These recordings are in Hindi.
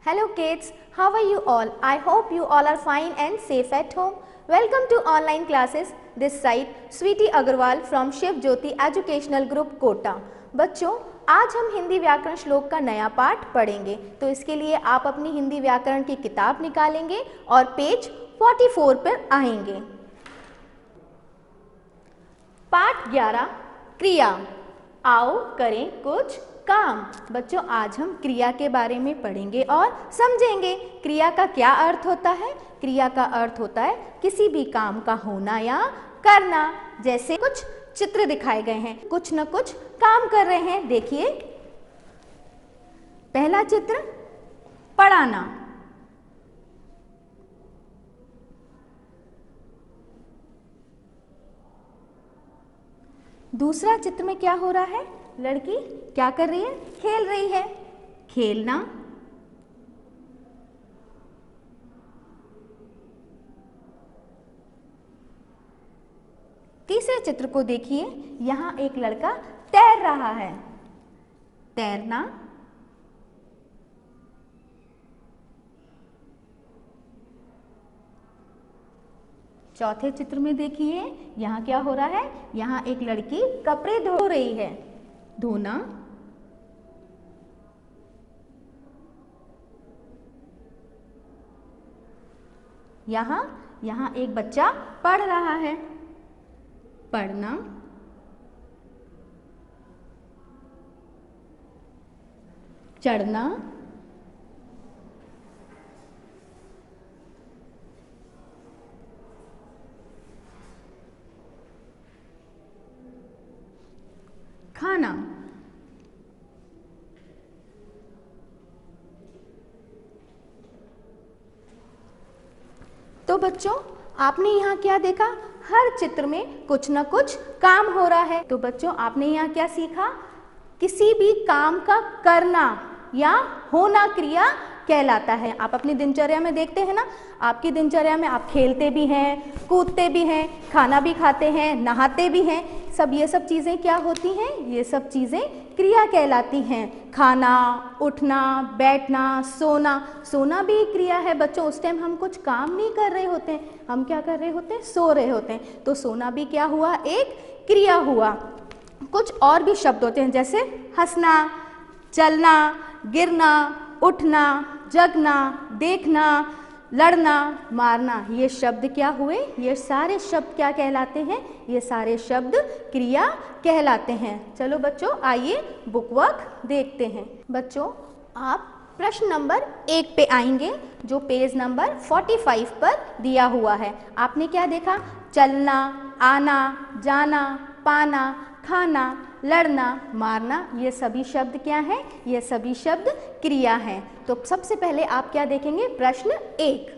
Hello kids, how are you all? I hope you all are fine and safe at home. Welcome to online classes. This side Sweety Agarwal from Shiv Jyoti Educational Group Kota. बच्चों, आज हम हिंदी व्याकरण श्लोक का नया पाठ पढ़ेंगे, तो इसके लिए आप अपनी हिंदी व्याकरण की किताब निकालेंगे और पेज 44 पर आएंगे। पाठ 11 क्रिया। आओ करें कुछ काम। बच्चों, आज हम क्रिया के बारे में पढ़ेंगे और समझेंगे। क्रिया का क्या अर्थ होता है? क्रिया का अर्थ होता है किसी भी काम का होना या करना। जैसे कुछ चित्र दिखाए गए हैं, कुछ न कुछ काम कर रहे हैं। देखिए, पहला चित्र पढ़ाना, दूसरा चित्र में क्या हो रहा है? लड़की क्या कर रही है? खेल रही है, खेलना। तीसरे चित्र को देखिए, यहाँ एक लड़का तैर रहा है, तैरना। चौथे चित्र में देखिए, यहाँ क्या हो रहा है? यहाँ एक लड़की कपड़े धो रही है, धोना। यहाँ एक बच्चा पढ़ रहा है, पढ़ना। चढ़ना, खाना। तो बच्चों, आपने यहाँ क्या देखा? हर चित्र में कुछ न कुछ काम हो रहा है। तो बच्चों, आपने यहाँ क्या सीखा? किसी भी काम का करना या होना क्रिया कहलाता है। आप अपनी दिनचर्या में देखते हैं ना, आपकी दिनचर्या में आप खेलते भी हैं, कूदते भी हैं, खाना भी खाते हैं, नहाते भी हैं। ये सब चीज़ें क्या होती हैं? ये सब चीज़ें क्रिया कहलाती हैं। खाना, उठना, बैठना, सोना। सोना भी एक क्रिया है बच्चों। उस टाइम हम कुछ काम नहीं कर रहे होते हैं, हम क्या कर रहे होते हैं? सो रहे होते हैं। तो सोना भी क्या हुआ? एक क्रिया हुआ। कुछ और भी शब्द होते हैं, जैसे हंसना, चलना, गिरना, उठना, जगना, देखना, लड़ना, मारना। ये शब्द क्या हुए? ये सारे शब्द क्या कहलाते हैं? ये सारे शब्द क्रिया कहलाते हैं। चलो बच्चों, आइए बुक वर्क देखते हैं। बच्चों, आप प्रश्न नंबर 1 पे आएंगे, जो पेज नंबर 45 पर दिया हुआ है। आपने क्या देखा? चलना, आना, जाना, पाना, खाना, लड़ना, मारना। ये सभी शब्द क्या हैं? ये सभी शब्द क्रिया हैं। तो सबसे पहले आप क्या देखेंगे? प्रश्न 1,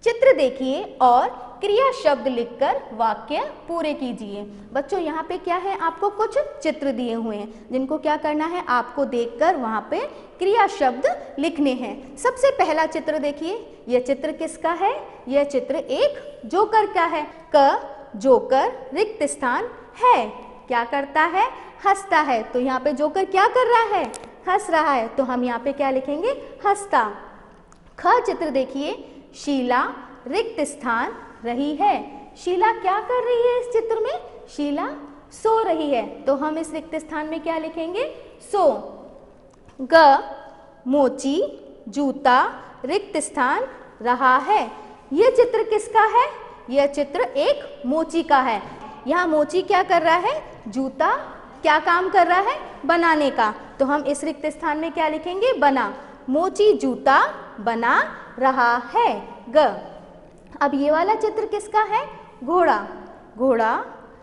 चित्र देखिए और क्रिया शब्द लिखकर वाक्य पूरे कीजिए। बच्चों, यहाँ पे क्या है? आपको कुछ चित्र दिए हुए हैं, जिनको क्या करना है? आपको देखकर वहाँ पे क्रिया शब्द लिखने हैं। सबसे पहला चित्र देखिए, यह चित्र किसका है? यह चित्र एक जोकर का है। क जोकर रिक्त स्थान है, क्या करता है? हंसता है। तो यहाँ पे जोकर क्या कर रहा है? हंस रहा है। तो हम यहाँ पे क्या लिखेंगे? हंसता। ख चित्र देखिए, शीला रिक्त स्थान रही है। शीला क्या कर रही है इस चित्र में? शीला सो रही है। तो हम इस रिक्त स्थान में क्या लिखेंगे? सो। ग मोची जूता रिक्त स्थान रहा है। यह चित्र किसका है? यह चित्र एक मोची का है। यहाँ मोची क्या कर रहा है? जूता क्या काम कर रहा है? बनाने का। तो हम इस रिक्त स्थान में क्या लिखेंगे? बना। मोची जूता बना रहा है। ग। अब ये वाला चित्र किसका है? घोड़ा। घोड़ा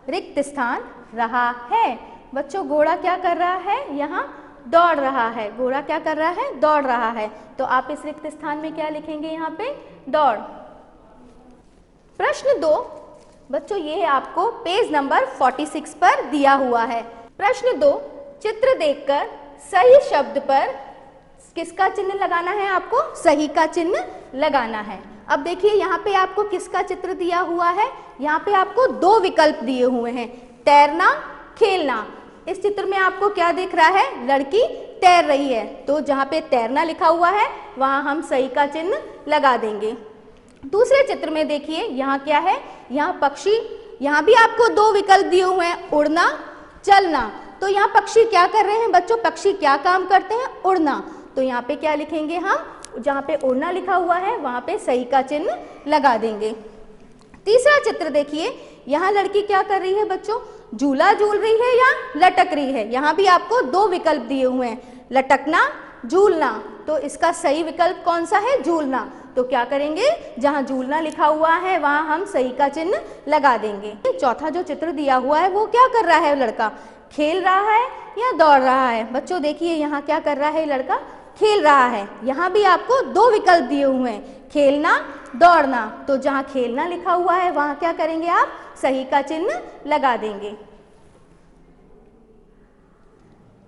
रिक्त स्थान रहा है। बच्चों, घोड़ा क्या कर रहा है? यहाँ दौड़ रहा है। घोड़ा क्या कर रहा है? दौड़ रहा है। तो आप इस रिक्त स्थान में क्या लिखेंगे? यहाँ पे दौड़। प्रश्न 2, बच्चों ये आपको पेज नंबर 46 पर दिया हुआ है। प्रश्न 2, चित्र देखकर सही शब्द पर किसका चिन्ह लगाना है? आपको सही का चिन्ह लगाना है। अब देखिए, यहाँ पे आपको किसका चित्र दिया हुआ है? यहाँ पे आपको 2 विकल्प दिए हुए हैं, तैरना, खेलना। इस चित्र में आपको क्या दिख रहा है? लड़की तैर रही है, तो जहाँ पे तैरना लिखा हुआ है वहाँ हम सही का चिन्ह लगा देंगे। दूसरे चित्र में देखिए यहाँ क्या है, यहाँ पक्षी, यहाँ भी आपको दो विकल्प दिए हुए हैं, उड़ना, चलना। तो यहाँ पक्षी क्या कर रहे हैं बच्चों, पक्षी क्या काम करते हैं, उड़ना। तो यहाँ पे क्या लिखेंगे हम, जहाँ पे उड़ना लिखा हुआ है वहाँ पे सही का चिन्ह लगा देंगे। तीसरा चित्र देखिए, यहाँ लड़की क्या कर रही है बच्चों, झूला झूल रही है या लटक रही है। यहाँ भी आपको दो विकल्प दिए हुए हैं, लटकना, झूलना। तो इसका सही विकल्प कौन सा है, झूलना। तो क्या करेंगे, जहाँ झूलना लिखा हुआ है वहाँ हम सही का चिन्ह लगा देंगे। चौथा जो चित्र दिया हुआ है वो क्या कर रहा है लड़का, खेल रहा है या दौड़ रहा है। बच्चों देखिए यहाँ क्या कर रहा है लड़का, खेल रहा है। यहाँ भी आपको दो विकल्प दिए हुए हैं, खेलना, दौड़ना। तो जहाँ खेलना लिखा हुआ है वहाँ क्या करेंगे आप, सही का चिन्ह लगा देंगे।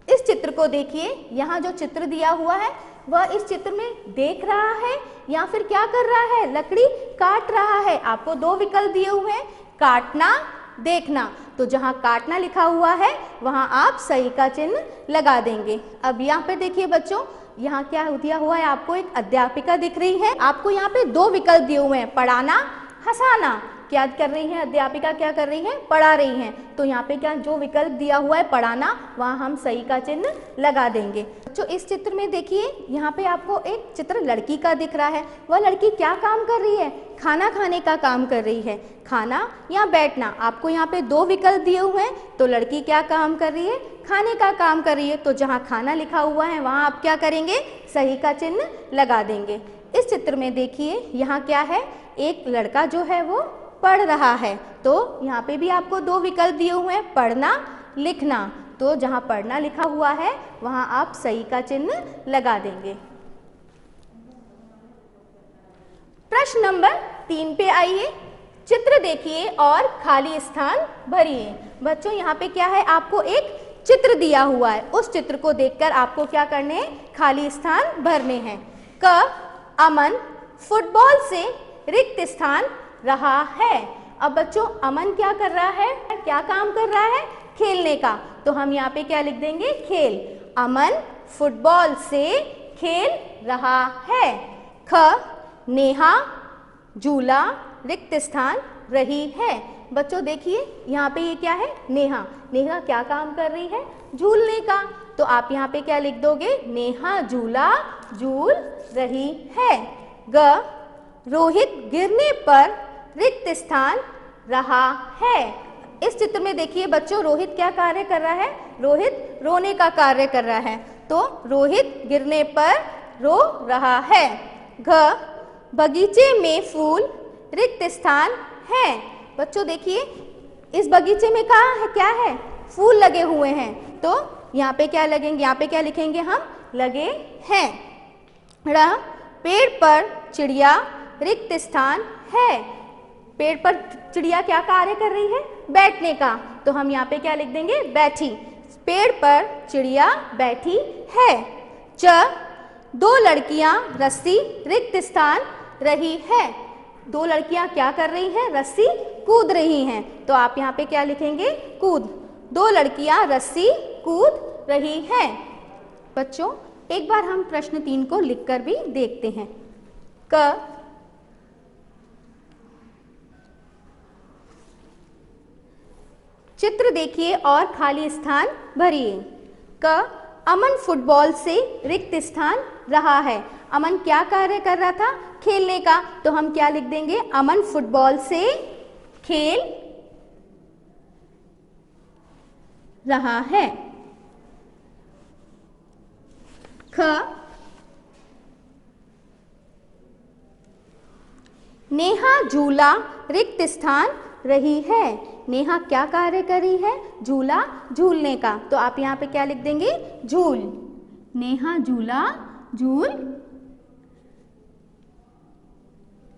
इस चित्र को देखिए, यहाँ जो चित्र दिया हुआ है वह इस चित्र में देख रहा है या फिर क्या कर रहा है, लकड़ी काट रहा है। आपको दो विकल्प दिए हुए हैं, काटना, देखना। तो जहाँ काटना लिखा हुआ है वहाँ आप सही का चिन्ह लगा देंगे। अब यहाँ पे देखिए बच्चों, यहाँ क्या दिया हुआ है, आपको एक अध्यापिका दिख रही है। आपको यहाँ पे दो विकल्प दिए हुए हैं, पढ़ाना, हंसाना। क्या कर रही है अध्यापिका, क्या कर रही है, पढ़ा रही हैं। तो यहाँ पे क्या जो विकल्प दिया हुआ है पढ़ाना, वहाँ हम सही का चिन्ह लगा देंगे। तो इस चित्र में देखिए, यहाँ पे आपको एक चित्र लड़की का दिख रहा है। वह लड़की क्या काम कर रही है, खाना खाने का काम कर रही है। खाना या बैठना, आपको यहाँ पे दो विकल्प दिए हुए हैं। तो लड़की क्या काम कर रही है, खाने का काम कर रही है। तो जहाँ खाना लिखा हुआ है वहाँ आप क्या करेंगे, सही का चिन्ह लगा देंगे। इस चित्र में देखिए, यहाँ क्या है, एक लड़का जो है वो पढ़ रहा है। तो यहाँ पे भी आपको दो विकल्प दिए हुए हैं, पढ़ना, लिखना। तो जहाँ पढ़ना लिखा हुआ है वहाँ आप सही का चिन्ह लगा देंगे। प्रश्न नंबर 3 पे आइए। चित्र देखिए और खाली स्थान भरिए। बच्चों यहाँ पे क्या है, आपको एक चित्र दिया हुआ है, उस चित्र को देखकर आपको क्या करने हैं, खाली स्थान भरने हैं। क, अमन फुटबॉल से रिक्त स्थान रहा है। अब बच्चों अमन क्या कर रहा है, क्या काम कर रहा है, खेलने का। तो हम यहाँ पे क्या लिख देंगे, खेल। अमन फुटबॉल से खेल रहा है। ख, नेहा झूला रिक्त स्थान रही है। बच्चों देखिए यहाँ पे ये क्या है, नेहा। नेहा क्या काम कर रही है, झूलने का। तो आप यहाँ पे क्या लिख दोगे, नेहा झूला झूल रही है। ग, रोहित गिरने पर रिक्त स्थान रहा है। इस चित्र में देखिए बच्चों, रोहित क्या कार्य कर रहा है, रोहित रोने का कार्य कर रहा है। तो रोहित गिरने पर रो रहा है। घ, बगीचे में फूल रिक्त स्थान है। बच्चों देखिए, इस बगीचे में कहाँ है, क्या है, फूल लगे हुए हैं। तो यहाँ पे क्या लगेंगे, यहाँ पे क्या लिखेंगे हम, लगे हैं। ड़, पेड़ पर चिड़िया रिक्त स्थान है। पेड़ पर चिड़िया क्या कार्य कर रही है, बैठने का। तो हम यहाँ पे क्या लिख देंगे, बैठी। पेड़ पर चिड़िया बैठी है। च, दो लड़कियां रस्सी रिक्त स्थान रही है। दो लड़कियां क्या कर रही हैं, रस्सी कूद रही हैं। तो आप यहाँ पे क्या लिखेंगे, कूद। दो लड़कियां रस्सी कूद रही हैं। बच्चों एक बार हम प्रश्न 3 को लिखकर भी देखते हैं। क, चित्र देखिए और खाली स्थान भरिए। क, अमन फुटबॉल से रिक्त स्थान रहा है। अमन क्या कार्य कर रहा था, खेलने का। तो हम क्या लिख देंगे, अमन फुटबॉल से खेल रहा है। ख, नेहा झूला रिक्त स्थान रही है। नेहा क्या कार्य कर रही है, झूला झूलने का। तो आप यहाँ पे क्या लिख देंगे, झूल। नेहा झूला झूल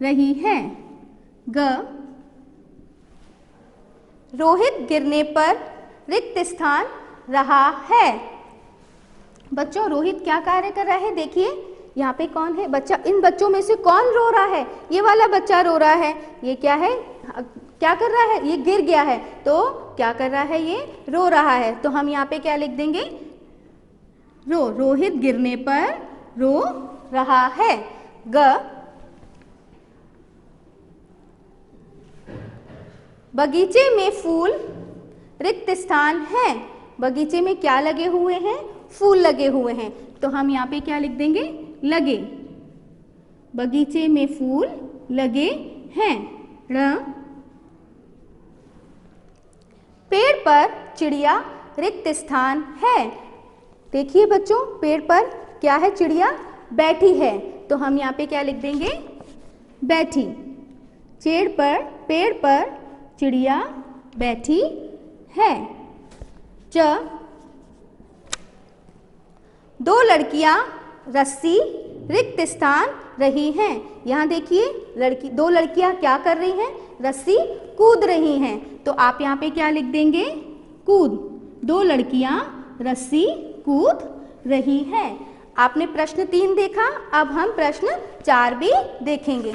रही है। ग, रोहित गिरने पर रिक्त स्थान रहा है। बच्चों रोहित क्या कार्य कर रहा है, देखिए यहाँ पे कौन है बच्चा, इन बच्चों में से कौन रो रहा है, ये वाला बच्चा रो रहा है। ये क्या है, क्या कर रहा है, ये गिर गया है। तो क्या कर रहा है, ये रो रहा है। तो हम यहाँ पे क्या लिख देंगे, रो, रोहित गिरने पर रो रहा है। ग, बगीचे में फूल, रिक्त स्थान है। बगीचे में क्या लगे हुए हैं? फूल लगे हुए हैं, तो हम यहाँ पे क्या लिख देंगे? लगे। बगीचे में फूल लगे हैं। ण, पेड़ पर चिड़िया, रिक्त स्थान है। देखिए बच्चों, पेड़ पर क्या है? चिड़िया बैठी है, तो हम यहाँ पे क्या लिख देंगे? बैठी। पेड़ पर चिड़िया बैठी है। च, दो लड़कियां रस्सी, रिक्त स्थान रही हैं। यहाँ देखिए दो लड़कियां क्या कर रही हैं? रस्सी कूद रही हैं, तो आप यहाँ पे क्या लिख देंगे? कूद। दो लड़कियां रस्सी कूद रही हैं। आपने प्रश्न 3 देखा, अब हम प्रश्न 4 भी देखेंगे।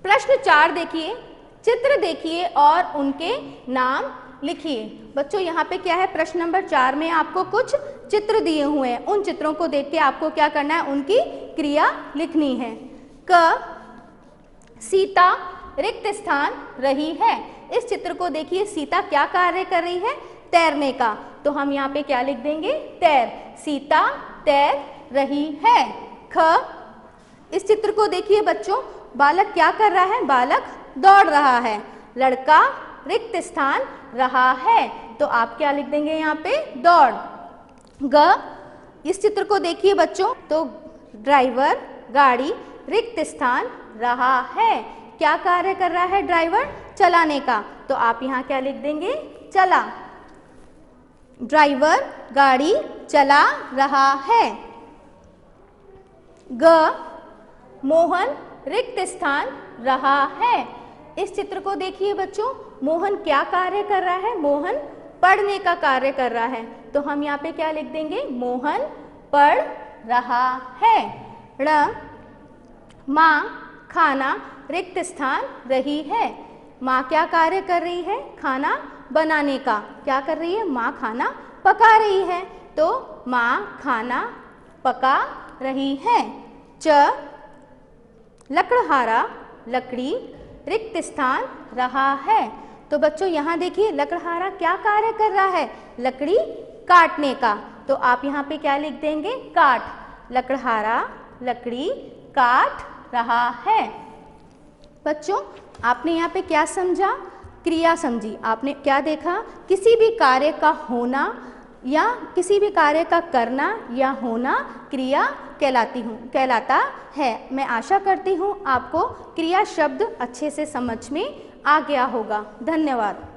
प्रश्न 4 देखिए, चित्र देखिए और उनके नाम लिखिए। बच्चों यहाँ पे क्या है? प्रश्न नंबर 4 में आपको कुछ चित्र दिए हुए हैं, उन चित्रों को देख के आपको क्या करना है? उनकी क्रिया लिखनी है। क, सीता रिक्त स्थान रही है। इस चित्र को देखिए, सीता क्या कार्य कर रही है? तैरने का, तो हम यहाँ पे क्या लिख देंगे? तैर। सीता तैर रही है। ख, इस चित्र को देखिए बच्चों, बालक क्या कर रहा है? बालक दौड़ रहा है। लड़का रिक्त स्थान रहा है, तो आप क्या लिख देंगे यहाँ पे? दौड़। ग, इस चित्र को देखिए बच्चों, तो ड्राइवर गाड़ी रिक्त स्थान रहा है। क्या कार्य कर रहा है ड्राइवर? चलाने का, तो आप यहाँ क्या लिख देंगे? चला। ड्राइवर गाड़ी चला रहा है। ग, मोहन रिक्त स्थान रहा है। इस चित्र को देखिए बच्चों, मोहन क्या कार्य कर रहा है? मोहन पढ़ने का कार्य कर रहा है, तो हम यहाँ पे क्या लिख देंगे? मोहन पढ़ रहा है। ण, माँ खाना रिक्त स्थान रही है। माँ क्या कार्य कर रही है? खाना बनाने का। क्या कर रही है? माँ खाना पका रही है, तो माँ खाना पका रही है। च, लकड़हारा लकड़ी रिक्त स्थान रहा है। तो बच्चों यहाँ देखिए, लकड़हारा क्या कार्य कर रहा है? लकड़ी काटने का, तो आप यहाँ पे क्या लिख देंगे? काट। लकड़हारा लकड़ी काट रहा है। बच्चों आपने यहाँ पे क्या समझा? क्रिया समझी। आपने क्या देखा? किसी भी कार्य का होना या किसी भी कार्य का करना या होना क्रिया कहलाता है। मैं आशा करती हूँ आपको क्रिया शब्द अच्छे से समझ में आ गया होगा। धन्यवाद।